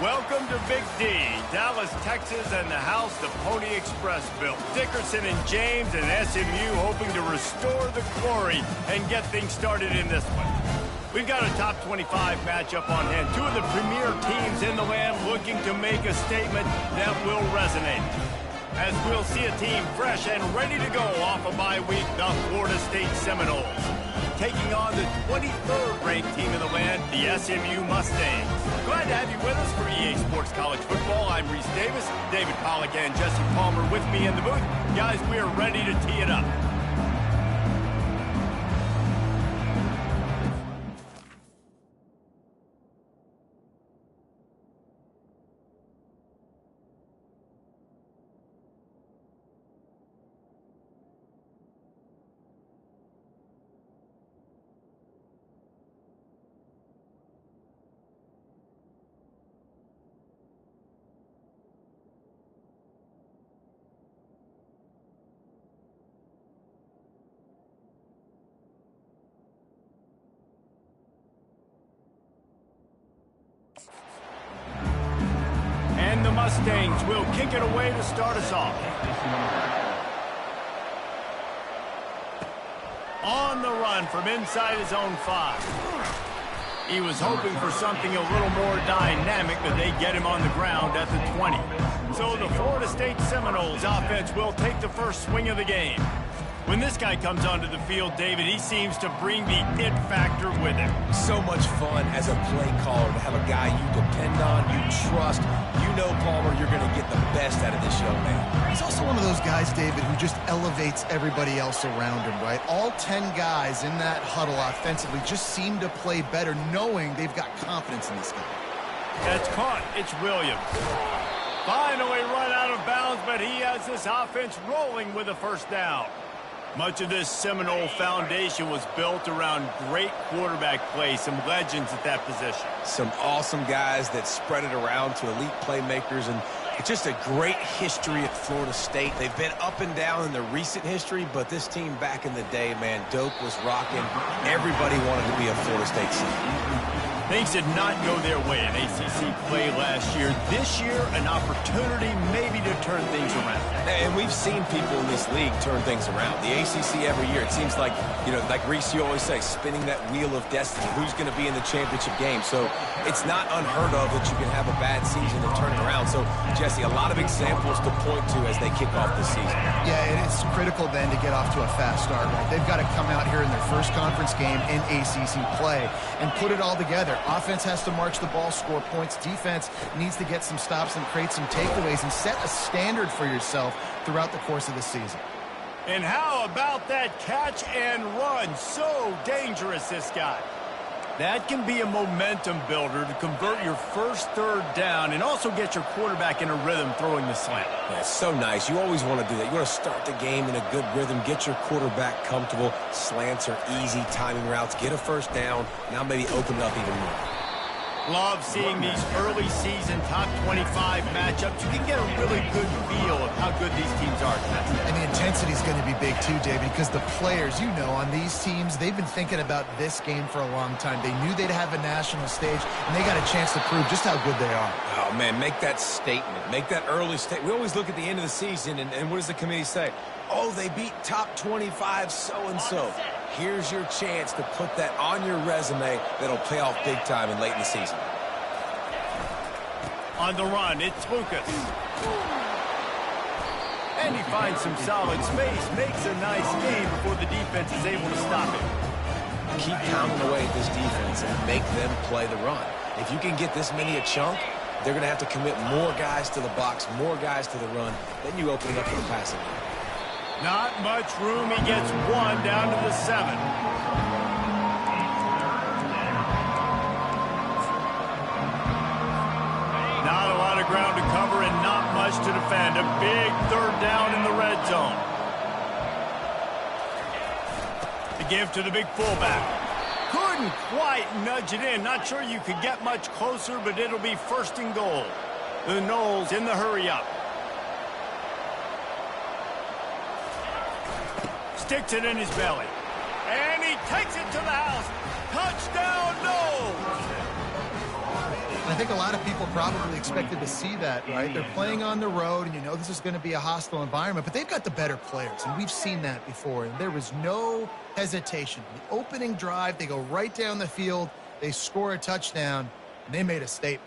Welcome to Big D, Dallas, Texas, and the house the Pony Express built. Dickerson and James and SMU hoping to restore the glory and get things started in this one. We've got a top 25 matchup on hand. Two of the premier teams in the land looking to make a statement that will resonate. As we'll see a team fresh and ready to go off a bye week, the Florida State Seminoles. Taking on the 23rd ranked team in the land, the SMU Mustangs. Glad to have you with us for EA Sports College Football. I'm Reese Davis, David Pollack and Jesse Palmer with me in the booth. Guys, we are ready to tee it up. And the Mustangs will kick it away to start us off. On the run from inside his own 5. He was hoping for something a little more dynamic, but they get him on the ground at the 20. So the Florida State Seminoles offense will take the first swing of the game. When this guy comes onto the field, David, he seems to bring the it factor with him. So much fun as a play caller to have a guy you depend on, you trust. You know, Palmer, you're going to get the best out of this young man. He's also one of those guys, David, who just elevates everybody else around him, right? All 10 guys in that huddle offensively just seem to play better knowing they've got confidence in this guy. That's caught. It's Williams. Finally run out of bounds, but he has this offense rolling with a first down. Much of this Seminole foundation was built around great quarterback play, some legends at that position. Some awesome guys that spread it around to elite playmakers, and it's just a great history at Florida State. They've been up and down in the recent history, but this team back in the day, man, Doak was rocking. Everybody wanted to be a Florida State team. Things did not go their way in ACC play last year. This year, an opportunity maybe to turn things around. And we've seen people in this league turn things around. The ACC every year, it seems like, you know, like Reese, you always say, spinning that wheel of destiny. Who's going to be in the championship game? So it's not unheard of that you can have a bad season and turn it around. So, Jesse, a lot of examples to point to as they kick off the season. Yeah, and it's critical then to get off to a fast start, right? They've got to come out here in their first conference game in ACC play and put it all together. Offense has to march the ball, score points. Defense needs to get some stops and create some takeaways and set a standard for yourself throughout the course of the season. And how about that catch and run? So dangerous, this guy. That can be a momentum builder to convert your first third down and also get your quarterback in a rhythm throwing the slant. That's so nice. You always want to do that. You want to start the game in a good rhythm, get your quarterback comfortable. Slants are easy timing routes. Get a first down. Now maybe open it up even more. Love seeing these early season top 25 matchups. You can get a really good feel of how good these teams are. And the intensity is going to be big too, David, because the players, you know, on these teams, they've been thinking about this game for a long time. They knew they'd have a national stage, and they got a chance to prove just how good they are. Oh, man, make that statement. Make that early statement. We always look at the end of the season, and what does the committee say? Oh, they beat top 25 so-and-so. Here's your chance to put that on your resume that'll pay off big time and late in the season. On the run, it's Lucas. And he finds some solid space, makes a nice gain before the defense is able to stop him. Keep pounding away at this defense and make them play the run. If you can get this many a chunk, they're going to have to commit more guys to the box, more guys to the run. Then you open it up for the passing game. Not much room. He gets one down to the 7. Not a lot of ground to cover and not much to defend. A big third down in the red zone. The give to the big fullback. Couldn't quite nudge it in. Not sure you could get much closer, but it'll be first and goal. The Noles in the hurry up. Sticks it in his belly. And he takes it to the house. Touchdown, Noles! I think a lot of people probably expected to see that, right? They're playing on the road, and you know this is going to be a hostile environment, but they've got the better players, and we've seen that before, and there was no hesitation. The opening drive, they go right down the field, they score a touchdown, and they made a statement.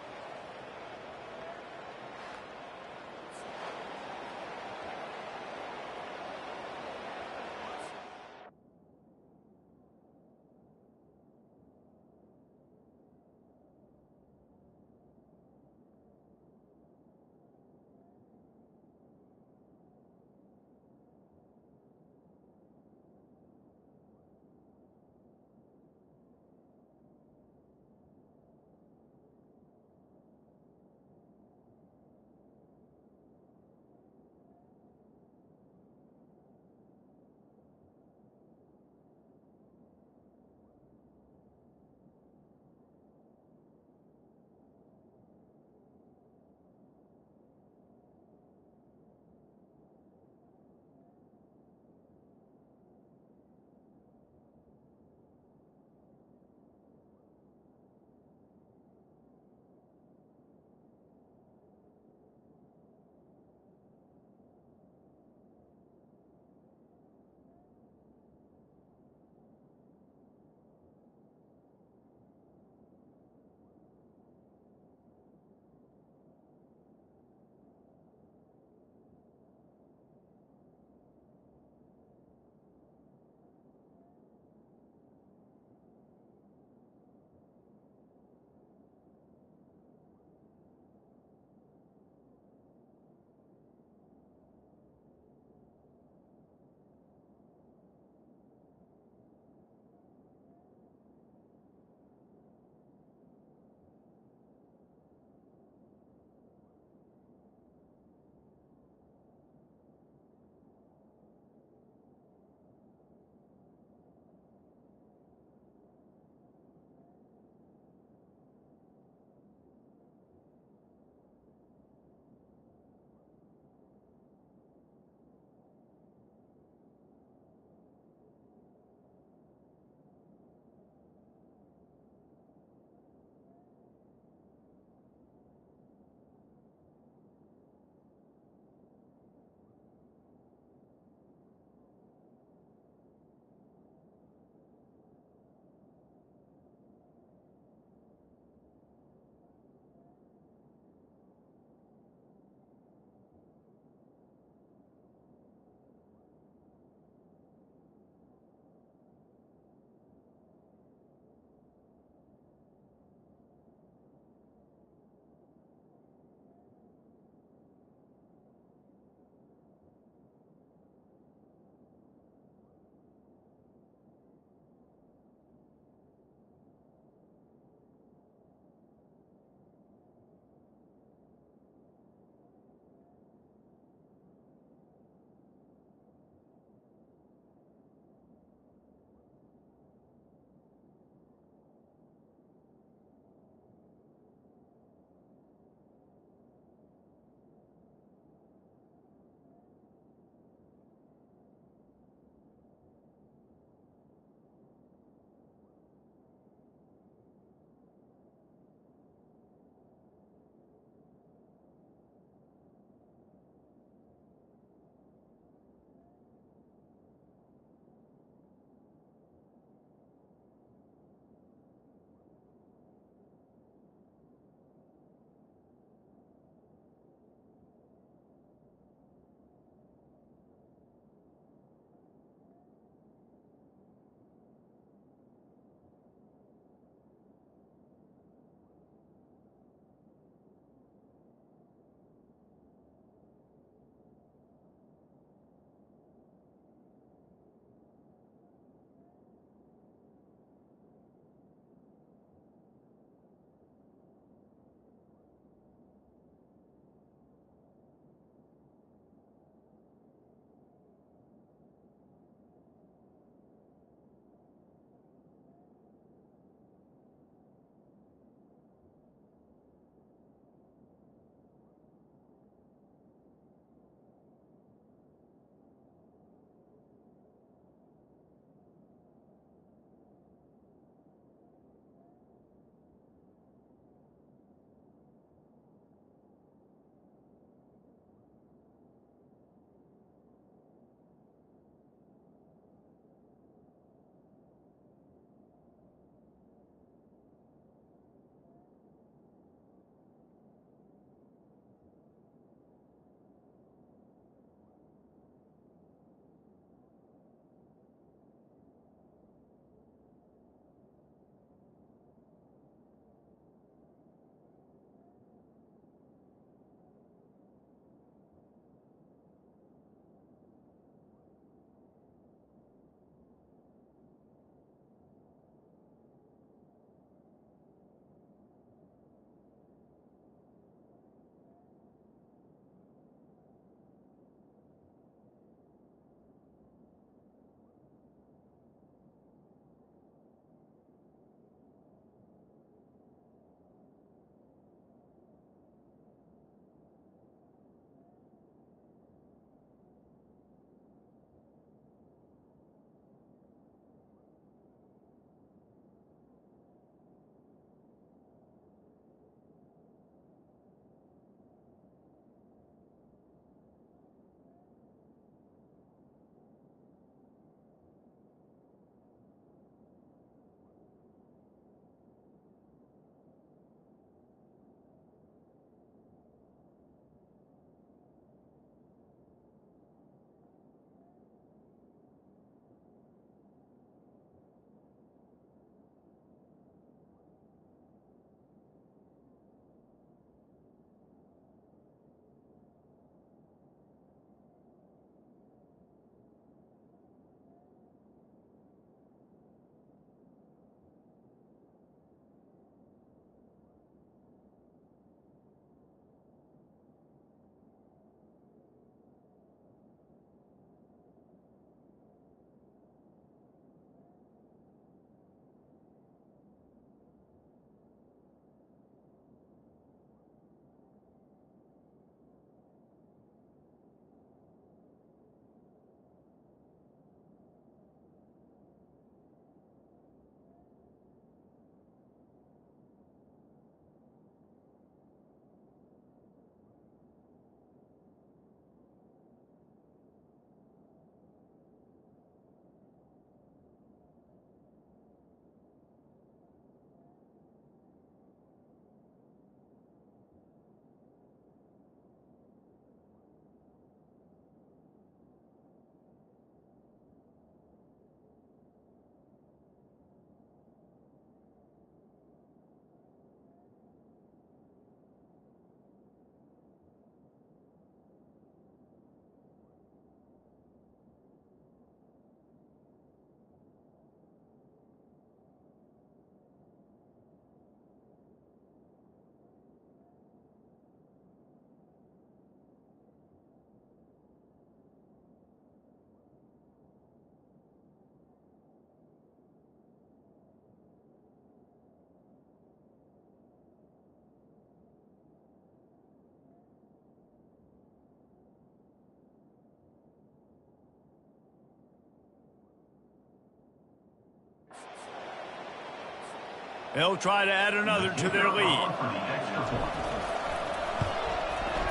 They'll try to add another to their lead.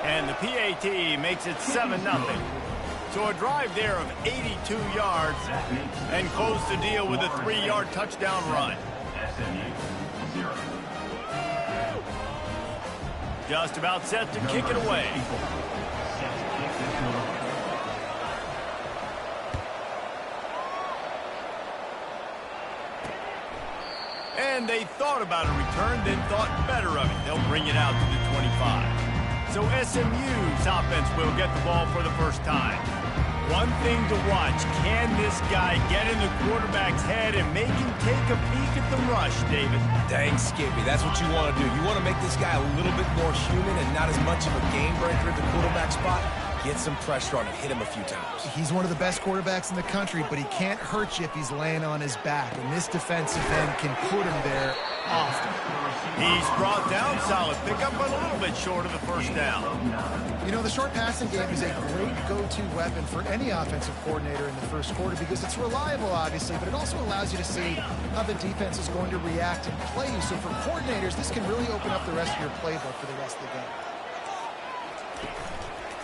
And the PAT makes it 7-0. So a drive there of 82 yards and close the deal with a 3-yard touchdown run. Just about set to kick it away. And they thought about a return, then thought better of it. They'll bring it out to the 25. So SMU's offense will get the ball for the first time. One thing to watch, can this guy get in the quarterback's head and make him take a peek at the rush, David? Dang, Skippy, that's what you want to do. You want to make this guy a little bit more human and not as much of a game breaker at the quarterback spot. Get some pressure on him, hit him a few times. He's one of the best quarterbacks in the country, but he can't hurt you if he's laying on his back, and this defensive end can put him there often. He's brought down, solid pickup, but a little bit short of the first down. You know, the short passing game is a great go-to weapon for any offensive coordinator in the first quarter because it's reliable, obviously, but it also allows you to see how the defense is going to react and play you. So for coordinators, this can really open up the rest of your playbook for the rest of the game.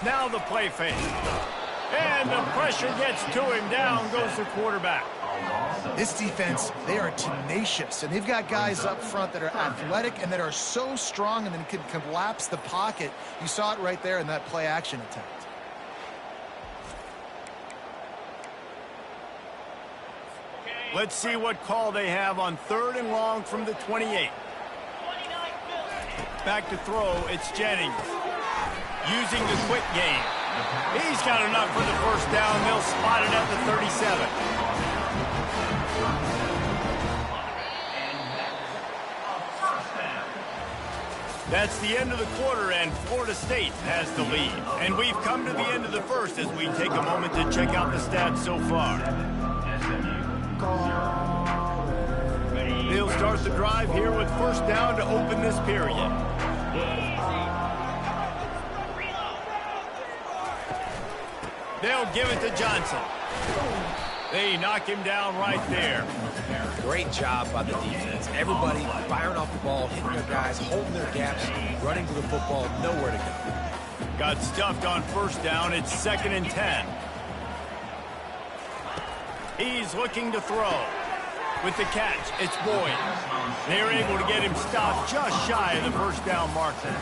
Now the play fake. And the pressure gets to him. Down goes the quarterback. This defense, they are tenacious, and they've got guys up front that are athletic and that are so strong and then can collapse the pocket. You saw it right there in that play-action attempt. Let's see what call they have on 3rd and long from the 28. Back to throw, it's Jennings. Using the quick game. He's got enough for the first down. They'll spot it at the 37. That's the end of the quarter, and Florida State has the lead. And we've come to the end of the first as we take a moment to check out the stats so far. They'll start the drive here with first down to open this period. They'll give it to Johnson. They knock him down right there. Great job by the defense. Everybody firing off the ball, hitting their guys, holding their gaps, running to the football, nowhere to go. Got stuffed on first down. It's 2nd and 10. He's looking to throw. With the catch, it's Boyd. They're able to get him stopped just shy of the first down marker.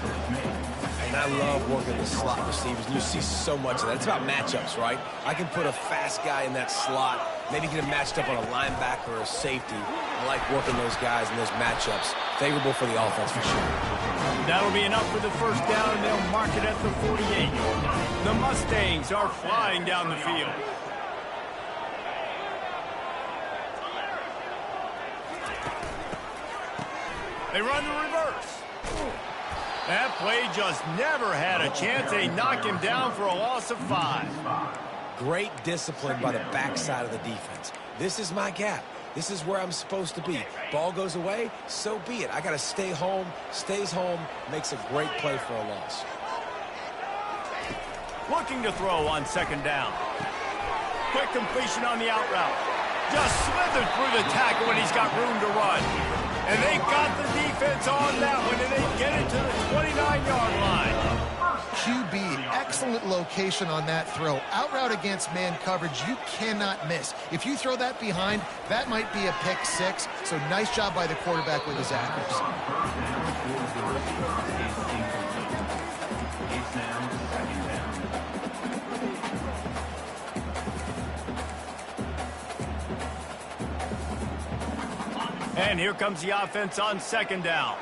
And I love working the slot receivers. And you see so much of that. It's about matchups, right? I can put a fast guy in that slot, maybe get him matched up on a linebacker or a safety. I like working those guys in those matchups. Favorable for the offense for sure. That'll be enough for the first down, and they'll mark it at the 48. The Mustangs are flying down the field. They run the reverse. That play just never had a chance. They knock him down for a loss of 5. Great discipline by the backside of the defense. This is my gap. This is where I'm supposed to be. Ball goes away, so be it. I got to stay home, stays home, makes a great play for a loss. Looking to throw on 2nd down. Quick completion on the out route. Just slithered through the tackle when he's got room to run. And they got the defense on that one, and they get it to the 29-yard line. QB, excellent location on that throw. Out route against man coverage, you cannot miss. If you throw that behind, that might be a pick 6. So nice job by the quarterback with his accuracy. And here comes the offense on 2nd down.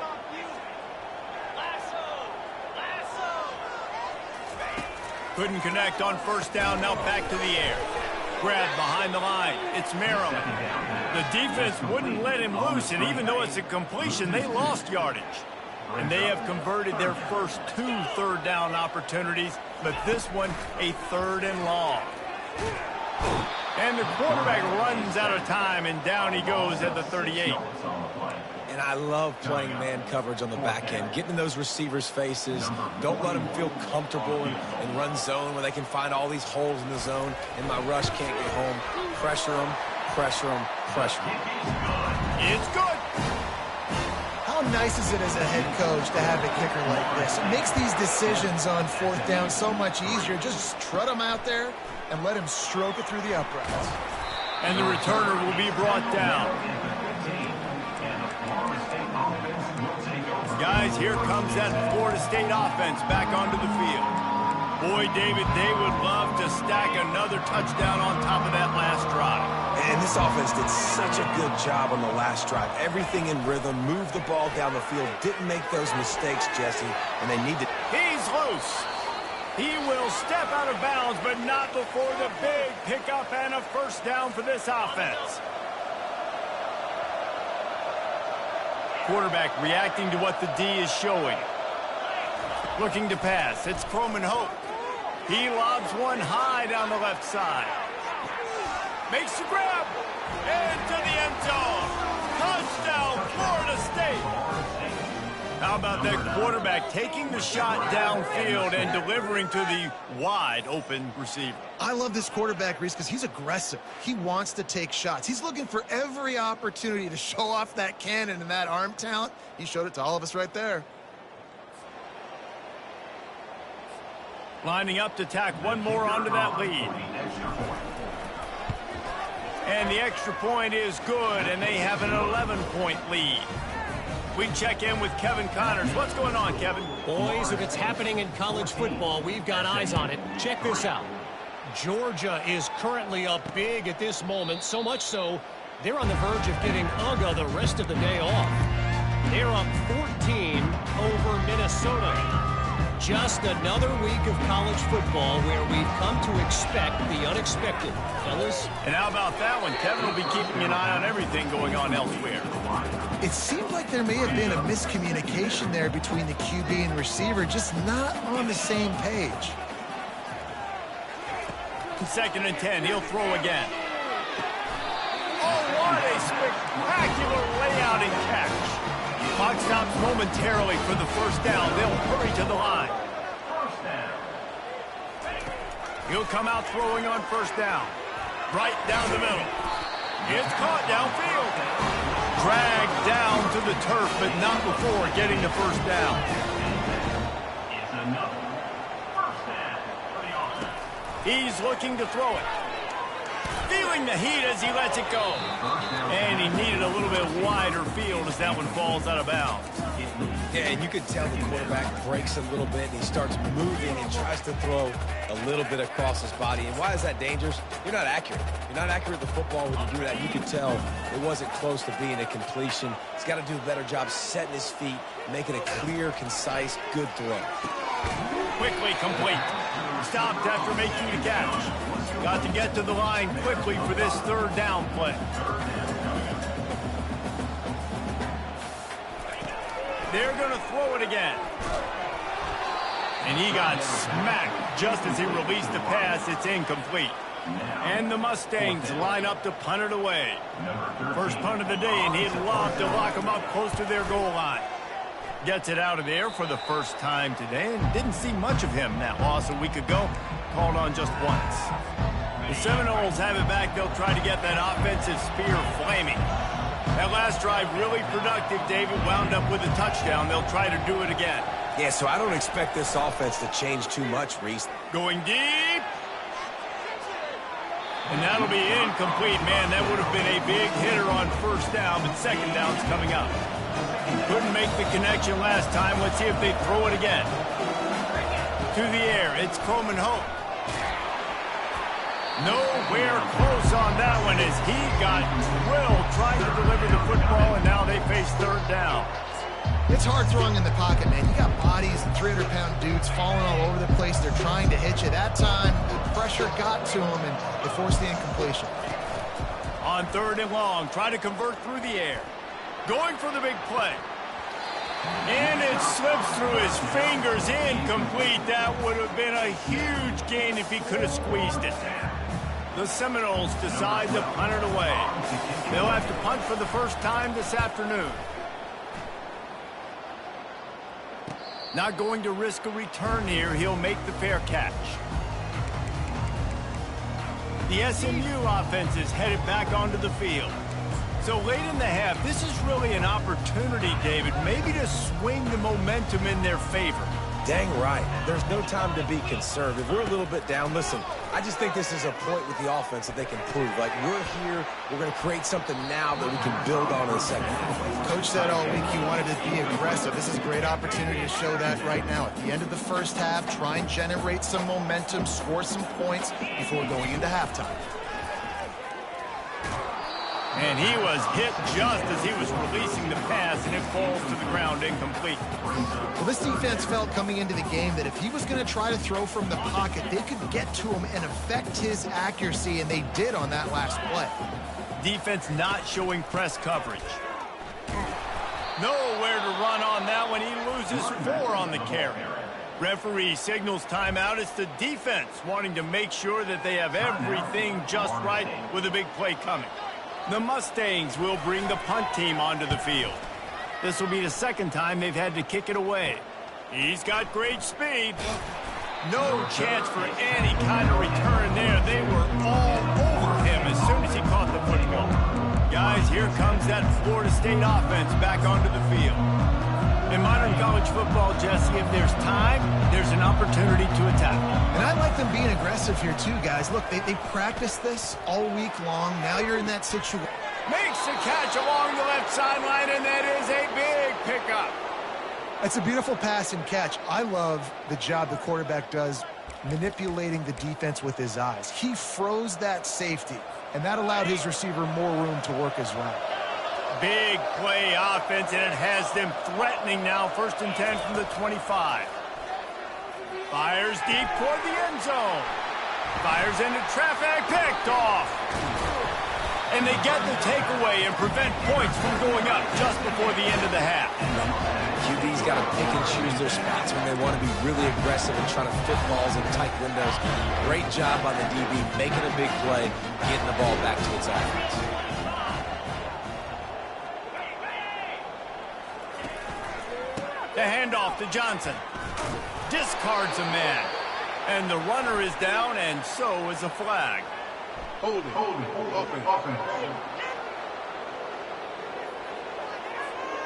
Couldn't connect on first down. Now back to the air. Grab behind the line. It's Merrill. The defense wouldn't let him loose, and even though it's a completion, they lost yardage. And they have converted their first 2 third down opportunities, but this one a 3rd and long. And the quarterback runs out of time, and down he goes at the 38. And I love playing man coverage on the back end, getting in those receivers' faces. Don't let them feel comfortable and run zone where they can find all these holes in the zone, and my rush can't get home. Pressure them, pressure them, pressure them. It's good. nice is it as a head coach to have a kicker like this? It makes these decisions on fourth down so much easier. Just trot him out there and let him stroke it through the uprights. And the returner will be brought down. Guys, here comes that Florida State offense back onto the field. Boy, David, they would love to stack another touchdown on top of that last drive. And this offense did such a good job on the last drive. Everything in rhythm, moved the ball down the field, didn't make those mistakes, Jesse, and they need to... He's loose. He will step out of bounds, but not before the big pickup and a first down for this offense. Quarterback reacting to what the D is showing. Looking to pass. It's Croman Hope. He lobs one high down the left side. Makes the grab. Into the end zone. Touchdown, Florida State. How about that quarterback taking the shot downfield and delivering to the wide open receiver? I love this quarterback, Reese, because he's aggressive. He wants to take shots. He's looking for every opportunity to show off that cannon and that arm talent. He showed it to all of us right there. Lining up to tack one more onto that lead. And the extra point is good, and they have an 11-point lead. We check in with Kevin Connors. What's going on, Kevin? Boys, if it's happening in college football, we've got eyes on it. Check this out. Georgia is currently up big at this moment, so much so they're on the verge of giving UGA the rest of the day off. They're up 14 over Minnesota. Just another week of college football where we've come to expect the unexpected, fellas. And how about that one? Kevin will be keeping an eye on everything going on elsewhere. It seemed like there may have been a miscommunication there between the QB and receiver, just not on the same page. 2nd and 10. He'll throw again. Oh, what a spectacular layout and catch. Clock stops momentarily for the first down. They'll hurry to the line. He'll come out throwing on first down. Right down the middle. It's caught downfield. Dragged down to the turf, but not before getting the first down. He's looking to throw it. Feeling the heat as he lets it go. And he needed a little bit wider field as that one falls out of bounds. Yeah, and you can tell the quarterback breaks a little bit, and he starts moving and tries to throw a little bit across his body. And why is that dangerous? You're not accurate. You're not accurate with the football when you do that. You can tell it wasn't close to being a completion. He's got to do a better job setting his feet, making a clear, concise, good throw. Quickly complete. Stopped after making the catch. Got to get to the line quickly for this third down play. They're going to throw it again. And he got smacked just as he released the pass. It's incomplete. And the Mustangs line up to punt it away. First punt of the day, and he'd love to lock them up close to their goal line. Gets it out of there for the first time today, and didn't see much of him. That loss a week ago, called on just once. The Seminoles have it back. They'll try to get that offensive spear flaming. That last drive really productive. David wound up with a touchdown. They'll try to do it again. Yeah, so I don't expect this offense to change too much, Reese. Going deep. And that'll be incomplete. Man, that would have been a big hitter on first down, but second down's coming up. Couldn't make the connection last time. Let's see if they throw it again. To the air, it's Croman Hope. Nowhere close on that one as he got drilled trying to deliver the football, and now they face third down. It's hard throwing in the pocket, man. You got bodies and 300-pound dudes falling all over the place. They're trying to hit you. That time, the pressure got to them, and they forced the incompletion. On third and long, try to convert through the air. Going for the big play. And it slips through his fingers, incomplete. That would have been a huge gain if he could have squeezed it. The Seminoles decide to punt it away. They'll have to punt for the first time this afternoon. Not going to risk a return here. He'll make the fair catch. The SMU offense is headed back onto the field. So late in the half, this is really an opportunity, David, maybe to swing the momentum in their favor. Dang right. There's no time to be conservative. We're a little bit down. Listen, I just think this is a point with the offense that they can prove. Like, we're here, we're going to create something now that we can build on in the second half. Coach said all week he wanted to be aggressive. This is a great opportunity to show that right now. At the end of the first half, try and generate some momentum, score some points before going into halftime. And he was hit just as he was releasing the pass, and it falls to the ground incomplete. Well, this defense felt coming into the game that if he was going to try to throw from the pocket, they could get to him and affect his accuracy, and they did on that last play. Defense not showing press coverage. Nowhere to run on that one. He loses 4 on the carry. Referee signals timeout. It's the defense wanting to make sure that they have everything just right with a big play coming. The Mustangs will bring the punt team onto the field. This will be the second time they've had to kick it away. He's got great speed. No chance for any kind of return there. They were all over him as soon as he caught the football. Guys, here comes that Florida State offense back onto the field. In modern college football, Jesse, if there's time, there's an opportunity to attack. And I like them being aggressive here too, guys. Look, they practiced this all week long. Now you're in that situation. Makes the catch along the left sideline, and that is a big pickup. It's a beautiful pass and catch. I love the job the quarterback does manipulating the defense with his eyes. He froze that safety, and that allowed his receiver more room to work his route. Big play offense, and it has them threatening now. 1st and 10 from the 25. Fires deep toward the end zone. Fires into traffic, picked off. And they get the takeaway and prevent points from going up just before the end of the half. QB's got to pick and choose their spots when they want to be really aggressive and trying to fit balls in tight windows. Great job by the DB making a big play, getting the ball back to its offense. The handoff to Johnson. Discards a man. And the runner is down, and so is a flag. Hold it. Offense.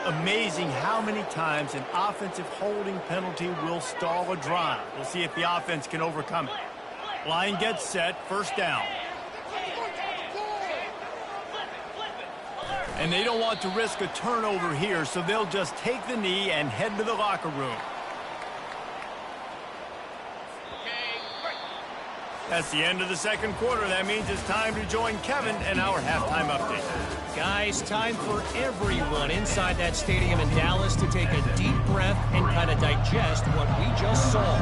Amazing how many times an offensive holding penalty will stall a drive. We'll see if the offense can overcome it. Line gets set, 1st down. And they don't want to risk a turnover here, so they'll just take the knee and head to the locker room. That's the end of the second quarter. That means it's time to join Kevin and our halftime update. Guys, time for everyone inside that stadium in Dallas to take a deep breath and kind of digest what we just saw.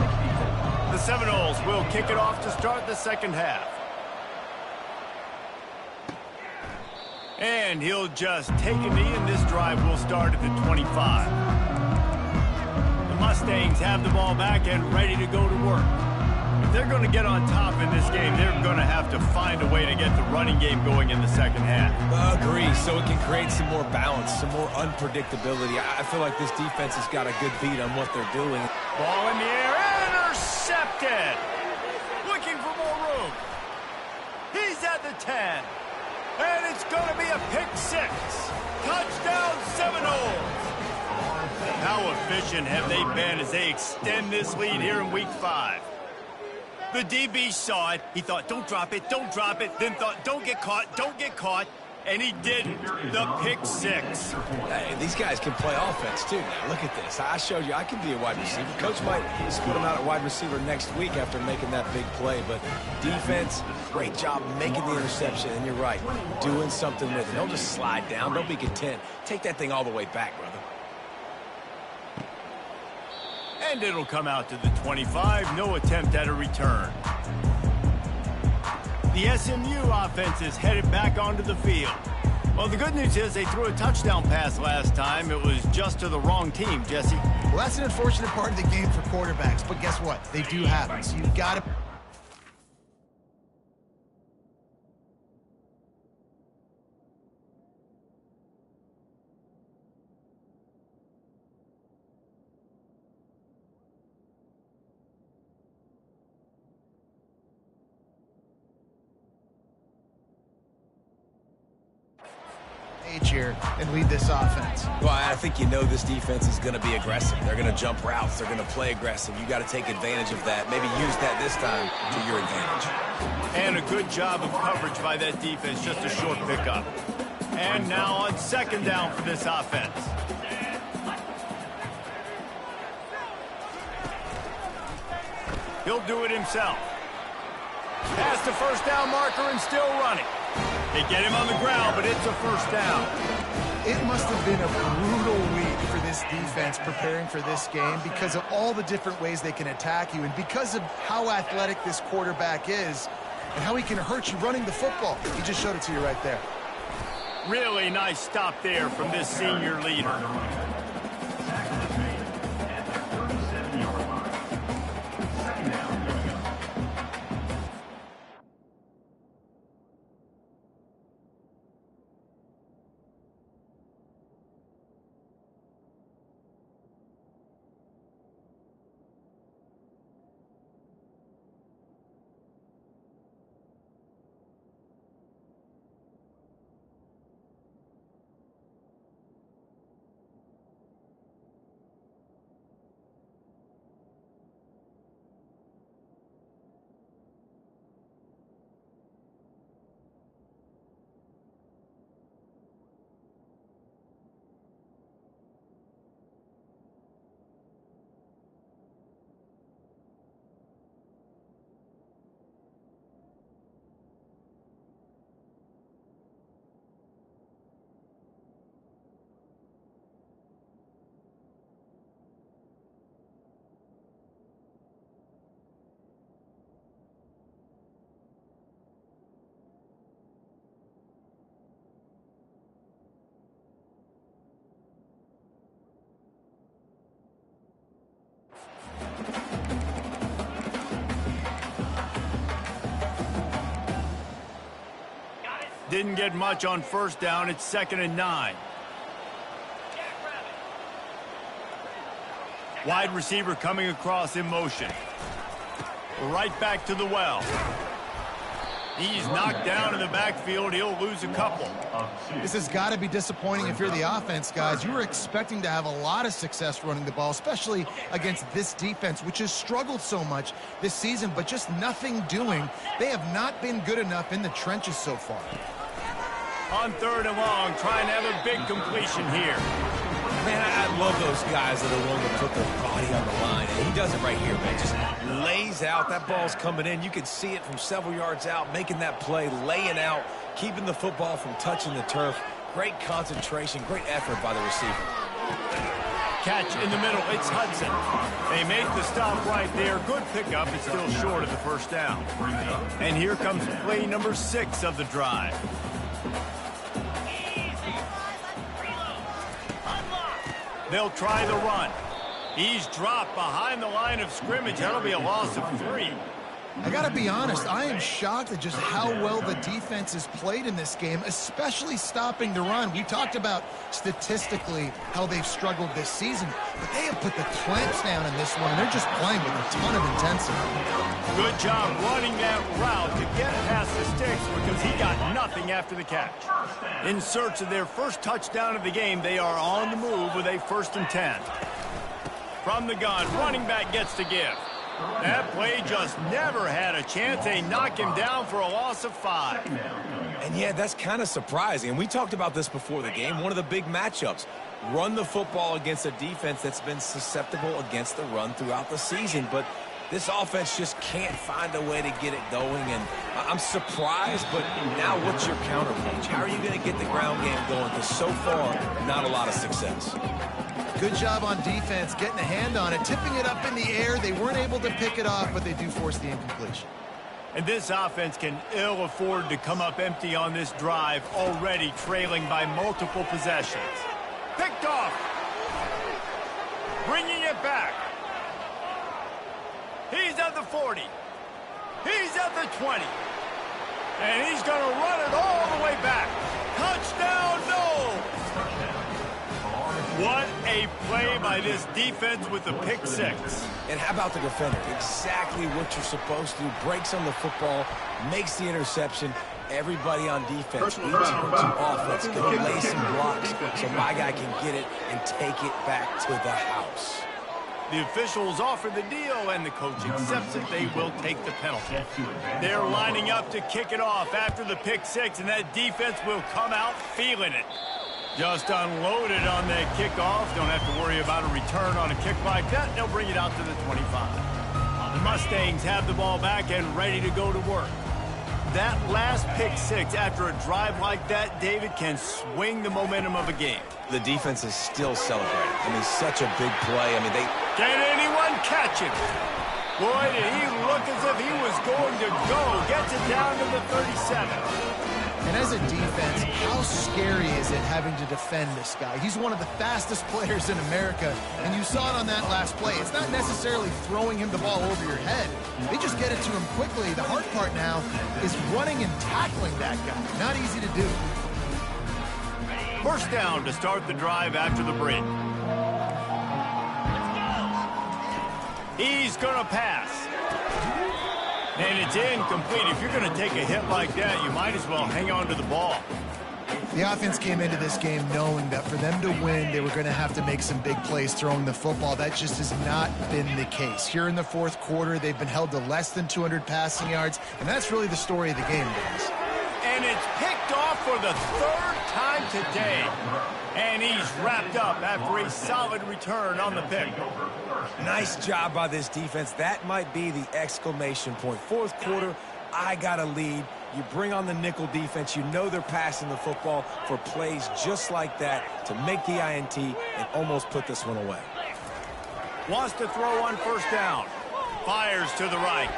The Seminoles will kick it off to start the second half. And he'll just take a knee, and this drive will start at the 25. The Mustangs have the ball back and ready to go to work. If they're going to get on top in this game, they're going to have to find a way to get the running game going in the second half. Agree, so it can create some more balance, some more unpredictability. I feel like this defense has got a good beat on what they're doing. Ball in the air, intercepted! Looking for more room. He's at the 10. And it's going to be a pick 6. Touchdown, Seminoles! How efficient have they been as they extend this lead here in Week 5? The DB saw it. He thought, don't drop it, then thought, don't get caught, and he didn't. The pick 6. Hey, these guys can play offense, too. Now, look at this. I showed you I can be a wide receiver. Coach might split him out at wide receiver next week after making that big play, but defense, great job making the interception, and you're right, doing something with it. Don't just slide down. Don't be content. Take that thing all the way back, brother. And it'll come out to the 25. No attempt at a return. The SMU offense is headed back onto the field. Well, the good news is they threw a touchdown pass last time. It was just to the wrong team, Jesse. Well, that's an unfortunate part of the game for quarterbacks, but guess what? They do happen, so you've got to... stage here and lead this offense. Well, I think you know this defense is going to be aggressive. They're going to jump routes. They're going to play aggressive. You got to take advantage of that. Maybe use that this time to your advantage. And a good job of coverage by that defense. Just a short pickup. And now on second down for this offense. He'll do it himself. Past the first down marker and still running. They get him on the ground, but it's a first down. It must have been a brutal week for this defense preparing for this game because of all the different ways they can attack you and because of how athletic this quarterback is and how he can hurt you running the football. He just showed it to you right there. Really nice stop there from this senior leader. Didn't get much on first down. It's 2nd and 9. Wide receiver coming across in motion. Right back to the well. He's knocked down in the backfield. He'll lose a couple. This has got to be disappointing if you're the offense, guys. You were expecting to have a lot of success running the ball, especially against this defense, which has struggled so much this season, but just nothing doing. They have not been good enough in the trenches so far. On 3rd and long, trying to have a big completion here. Man, I love those guys that are willing to put their body on the line. And he does it right here, man. Just lays out. That ball's coming in. You can see it from several yards out, making that play, laying out, keeping the football from touching the turf. Great concentration, great effort by the receiver. Catch in the middle. It's Hudson. They make the stop right there. Good pickup. It's still short of the first down. And here comes play number 6 of the drive. They'll try the run. He's dropped behind the line of scrimmage. That'll be a loss of 3. I got to be honest, I am shocked at just how well the defense has played in this game, especially stopping the run. We talked about statistically how they've struggled this season, but they have put the clamps down in this one, and they're just playing with a ton of intensity. Good job running that route to get past the sticks because he got nothing after the catch. In search of their first touchdown of the game, they are on the move with a 1st and 10. From the gun, running back gets to give. That play just never had a chance. They knock him down for a loss of 5. And yeah, that's kind of surprising. And we talked about this before the game. One of the big matchups. Run the football against a defense that's been susceptible against the run throughout the season. But this offense just can't find a way to get it going. And I'm surprised, but now what's your counterpunch? How are you going to get the ground game going? Because so far, not a lot of success. Good job on defense, getting a hand on it, tipping it up in the air. They weren't able to pick it off, but they do force the incompletion. And this offense can ill afford to come up empty on this drive, already trailing by multiple possessions. Picked off. Bringing it back. He's at the 40. He's at the 20. And he's going to run it all the way back. Touchdown, no! What a play by this defense with the pick 6. And how about the defender? Exactly what you're supposed to do. Breaks on the football, makes the interception. everybody on defense, we Personal turn to foul. offense, go lay some blocks so my guy can get it and take it back to the house. The officials offer the deal, and the coach accepts it. They will take the penalty. They're lining up to kick it off after the pick six, and that defense will come out feeling it. Just unloaded on that kickoff. Don't have to worry about a return on a kick like that. They'll bring it out to the 25. The Mustangs have the ball back and ready to go to work. That last pick six after a drive like that, David, can swing the momentum of a game. The defense is still celebrating. I mean, such a big play. I mean, they... Can anyone catch him? Boy, did he look as if he was going to go. Gets it down to the 37. And as a defense, how scary is it having to defend this guy? He's one of the fastest players in America, and you saw it on that last play. It's not necessarily throwing him the ball over your head. They just get it to him quickly. The hard part now is running and tackling that guy. Not easy to do. First down to start the drive after the break. He's going to pass. And it's incomplete. If you're going to take a hit like that, you might as well hang on to the ball. The offense came into this game knowing that for them to win, they were going to have to make some big plays throwing the football. That just has not been the case. Here in the fourth quarter, they've been held to less than 200 passing yards, and that's really the story of the game, guys. And it's picked off for the third time today. And he's wrapped up after a solid return on the pick. Nice job by this defense. That might be the exclamation point. Fourth quarter, I got a lead. You bring on the nickel defense. You know they're passing the football for plays just like that to make the INT and almost put this one away. Wants to throw on first down. Fires to the right.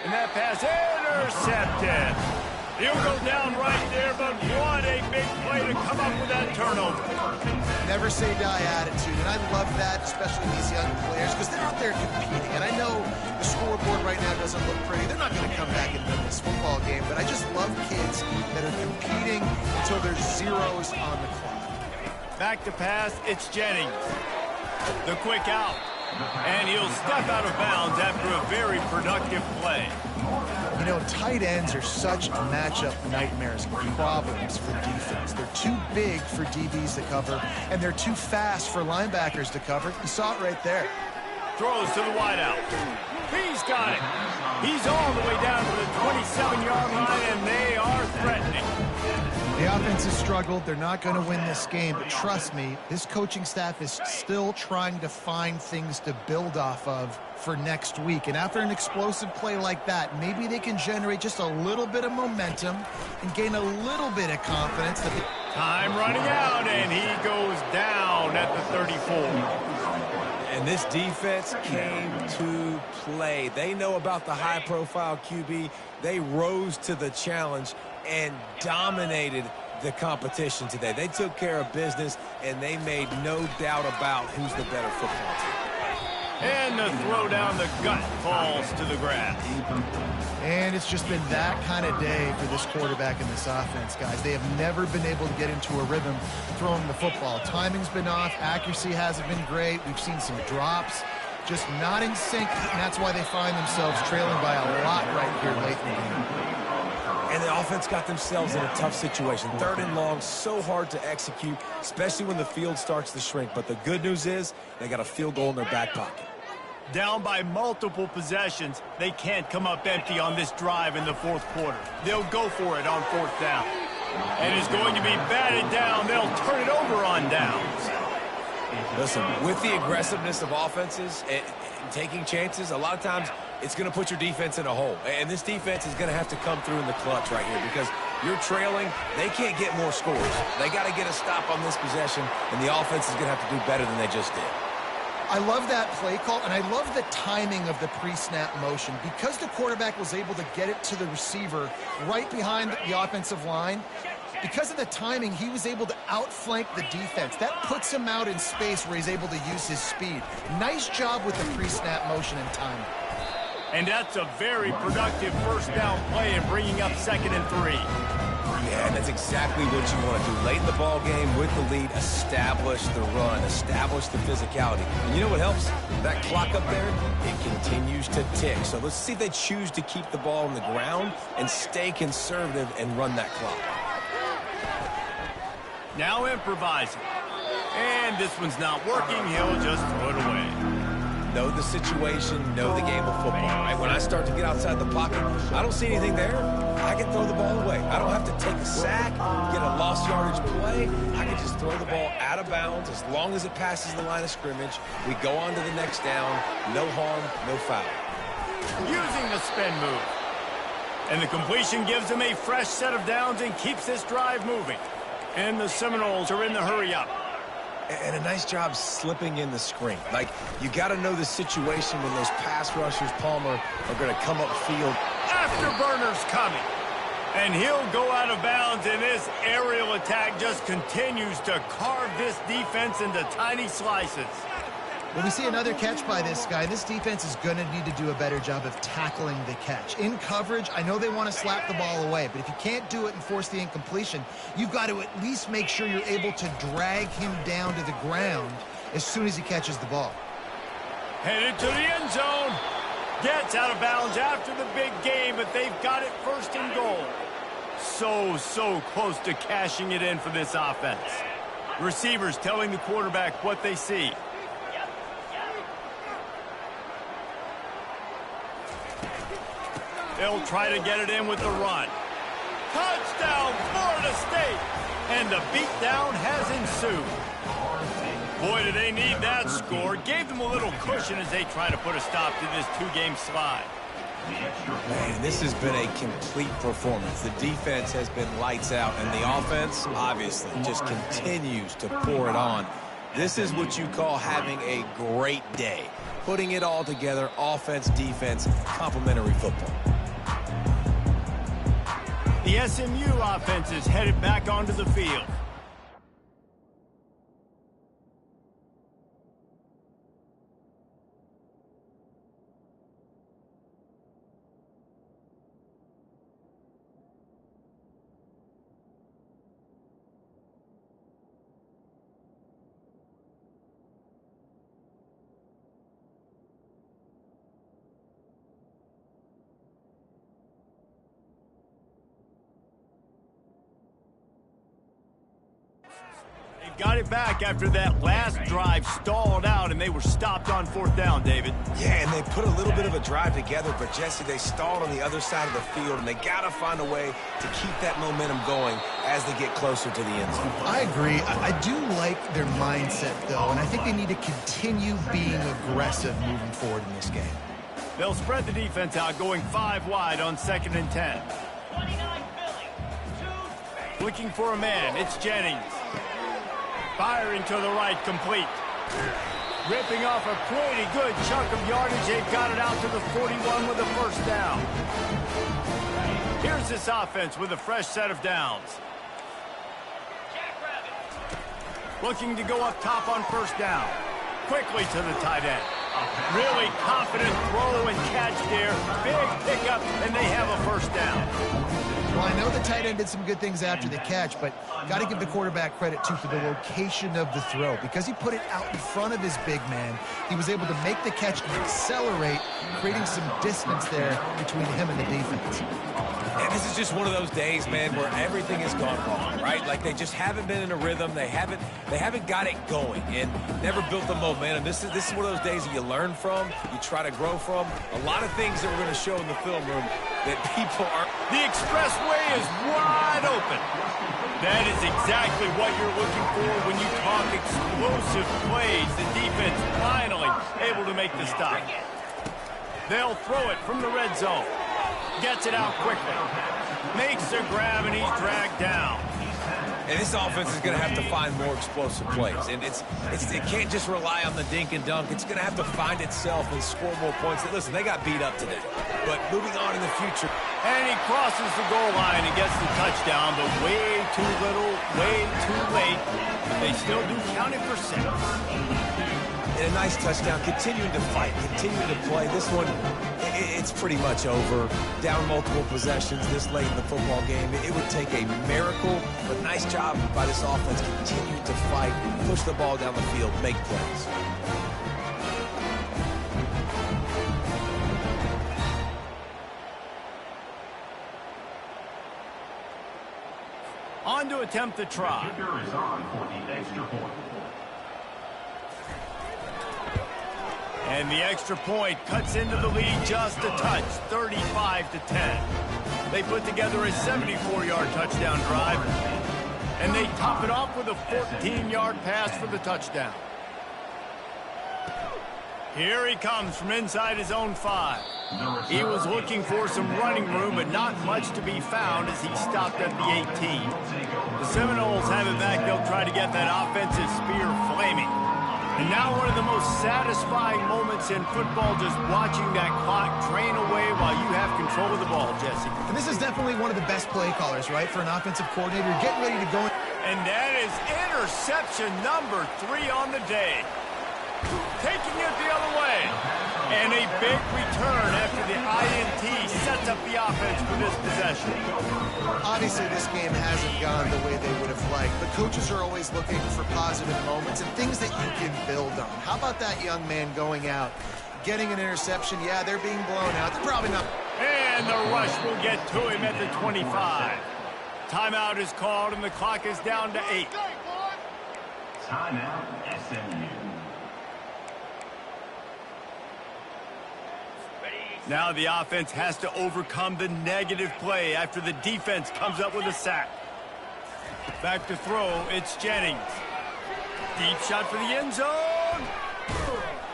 And that pass intercepted. He'll go down right there, but what a big play to come up with that turnover. Never say die attitude, and I love that, especially these young players, because they're out there competing. And I know the scoreboard right now doesn't look pretty. They're not going to come back and win this football game, but I just love kids that are competing until there's zeros on the clock. Back to pass, it's Jennings. The quick out. And he'll step out of bounds after a very productive play. You know, tight ends are such matchup nightmares and problems for defense. They're too big for DBs to cover, and they're too fast for linebackers to cover. You saw it right there. Throws to the wideout. He's got it. He's all the way down to the 27-yard line, and they are threatening. The offense has struggled. They're not going to win this game, but trust me, this coaching staff is still trying to find things to build off of for next week. And after an explosive play like that, maybe they can generate just a little bit of momentum and gain a little bit of confidence. Time running out, and he goes down at the 34. And this defense came to play. They know about the high-profile QB. They rose to the challenge and dominated the competition today. They took care of business, and they made no doubt about who's the better football team. And the throw down the gut falls to the grass. And it's just been that kind of day for this quarterback and this offense, guys. They have never been able to get into a rhythm throwing the football. Timing's been off. Accuracy hasn't been great. We've seen some drops. Just not in sync, and that's why they find themselves trailing by a lot right here late in the game. And the offense got themselves in a tough situation. Third and long, so hard to execute, especially when the field starts to shrink. But the good news is they got a field goal in their back pocket. Down by multiple possessions, they can't come up empty on this drive in the fourth quarter. They'll go for it on fourth down. And it's going to be batted down. They'll turn it over on downs. Listen, with the aggressiveness of offenses and taking chances, a lot of times it's going to put your defense in a hole. And this defense is going to have to come through in the clutch right here because you're trailing. They can't get more scores. They got to get a stop on this possession, and the offense is going to have to do better than they just did. I love that play call, and I love the timing of the pre-snap motion. Because the quarterback was able to get it to the receiver right behind the offensive line, because of the timing, he was able to outflank the defense. That puts him out in space where he's able to use his speed. Nice job with the pre-snap motion and timing. And that's a very productive first down play and bringing up 2nd and 3. Yeah, and that's exactly what you want to do. Late in the ball game with the lead, establish the run, establish the physicality. And you know what helps? That clock up there, it continues to tick. So let's see if they choose to keep the ball on the ground and stay conservative and run that clock. Now improvising. And this one's not working. He'll just throw it away. Know the situation, know the game of football, right? When I start to get outside the pocket, I don't see anything there, I can throw the ball away. I don't have to take a sack, get a lost yardage play. I can just throw the ball out of bounds as long as it passes the line of scrimmage. We go on to the next down. No harm, no foul. Using the spin move. And the completion gives him a fresh set of downs and keeps this drive moving. And the Seminoles are in the hurry-up. And a nice job slipping in the screen. Like, you got to know the situation when those pass rushers, Palmer, are going to come upfield. Afterburner's coming. And he'll go out of bounds, and this aerial attack just continues to carve this defense into tiny slices. Well, we see another catch by this guy. This defense is going to need to do a better job of tackling the catch. In coverage, I know they want to slap the ball away, but if you can't do it and force the incompletion, you've got to at least make sure you're able to drag him down to the ground as soon as he catches the ball. Headed to the end zone. Gets out of bounds after the big game, but they've got it first and goal. So close to cashing it in for this offense. Receivers telling the quarterback what they see. They'll try to get it in with the run. Touchdown, Florida State! And the beatdown has ensued. Boy, do they need that score. Gave them a little cushion as they try to put a stop to this two-game slide. Man, this has been a complete performance. The defense has been lights out, and the offense, obviously, just continues to pour it on. This is what you call having a great day. Putting it all together, offense, defense, complementary football. The SMU offense is headed back onto the field. Got it back after that last drive stalled out, and they were stopped on fourth down, David. Yeah, and they put a little bit of a drive together, but, Jesse, they stalled on the other side of the field, and they got to find a way to keep that momentum going as they get closer to the end zone. I agree. I do like their mindset, though, and I think they need to continue being aggressive moving forward in this game. They'll spread the defense out, going 5 wide on 2nd and 10. Looking for a man, it's Jennings. Firing to the right, complete. Ripping off a pretty good chunk of yardage. They've got it out to the 41 with a first down. Here's this offense with a fresh set of downs. Looking to go up top on first down. Quickly to the tight end. Really confident throw and catch there. Big pickup, and they have a first down. Well, I know the tight end did some good things after the catch, but got to give the quarterback credit, too, for the location of the throw. Because he put it out in front of his big man, he was able to make the catch and accelerate, creating some distance there between him and the defense. And this is just one of those days, man, where everything has gone wrong, right? Like, they just haven't been in a rhythm. They haven't got it going and never built the momentum. This is one of those days that you learn from, you try to grow from. A lot of things that we're going to show in the film room that people are... The expressway is wide open. That is exactly what you're looking for when you talk explosive plays. The defense finally able to make the stop. They'll throw it from the red zone. Gets it out quickly. Makes the grab, and he's dragged down. And this offense is going to have to find more explosive plays. And it can't just rely on the dink and dunk. It's going to have to find itself and score more points. Listen, they got beat up today. But moving on in the future, And he crosses the goal line and gets the touchdown, but way too little, way too late. But they still do count it for 6. And a nice touchdown, continuing to fight, continuing to play. This one, it's pretty much over. Down multiple possessions this late in the football game. It would take a miracle, but nice job by this offense continuing to fight, push the ball down the field, make plays. On to attempt the try. Kicker is on for the extra point. And the extra point cuts into the lead just a touch, 35-10. They put together a 74-yard touchdown drive, and they top it off with a 14-yard pass for the touchdown. Here he comes from inside his own 5. He was looking for some running room, but not much to be found as he stopped at the 18. The Seminoles have it back. They'll try to get that offensive spear flaming. And now one of the most satisfying moments in football, just watching that clock drain away while you have control of the ball, Jesse. And this is definitely one of the best play callers, right, for an offensive coordinator. Getting ready to go. And that is interception number 3 on the day. Taking it the other way. And a big return after the INT sets up the offense for this possession. Obviously, this game hasn't gone the way they would have liked, but coaches are always looking for positive moments and things that you can build on. How about that young man going out, getting an interception? Yeah, they're being blown out. They're probably not. And the rush will get to him at the 25. Timeout is called, and the clock is down to 8. Timeout, SMU. Now the offense has to overcome the negative play after the defense comes up with a sack. Back to throw, it's Jennings. Deep shot for the end zone.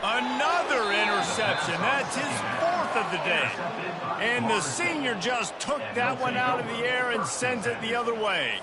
Another interception. That's his 4th of the day. And the senior just took that one out of the air and sends it the other way.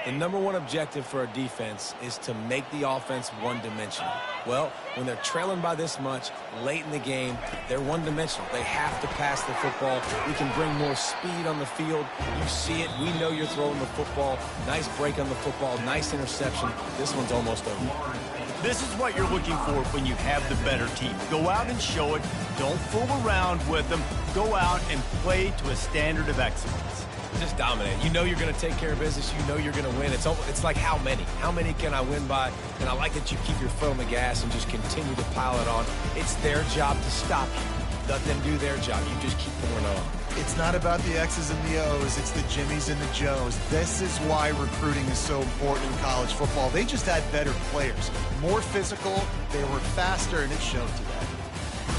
The number one objective for a defense is to make the offense one-dimensional. Well, when they're trailing by this much late in the game, they're one-dimensional. They have to pass the football. We can bring more speed on the field. You see it. We know you're throwing the football. Nice break on the football. Nice interception. This one's almost over. This is what you're looking for when you have the better team. Go out and show it. Don't fool around with them. Go out and play to a standard of excellence. Just dominate. You know you're going to take care of business. You know you're going to win. It's like how many? How many can I win by? And I like that you keep your foot on the gas and just continue to pile it on. It's their job to stop you. Let them do their job. You just keep pouring on. It's not about the X's and the O's. It's the Jimmies and the Joes. This is why recruiting is so important in college football. They just had better players, more physical. They were faster, and it showed today.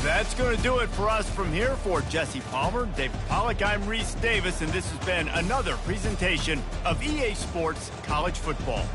That's going to do it for us from here. For Jesse Palmer, David Pollack, I'm Reese Davis, and this has been another presentation of EA Sports College Football.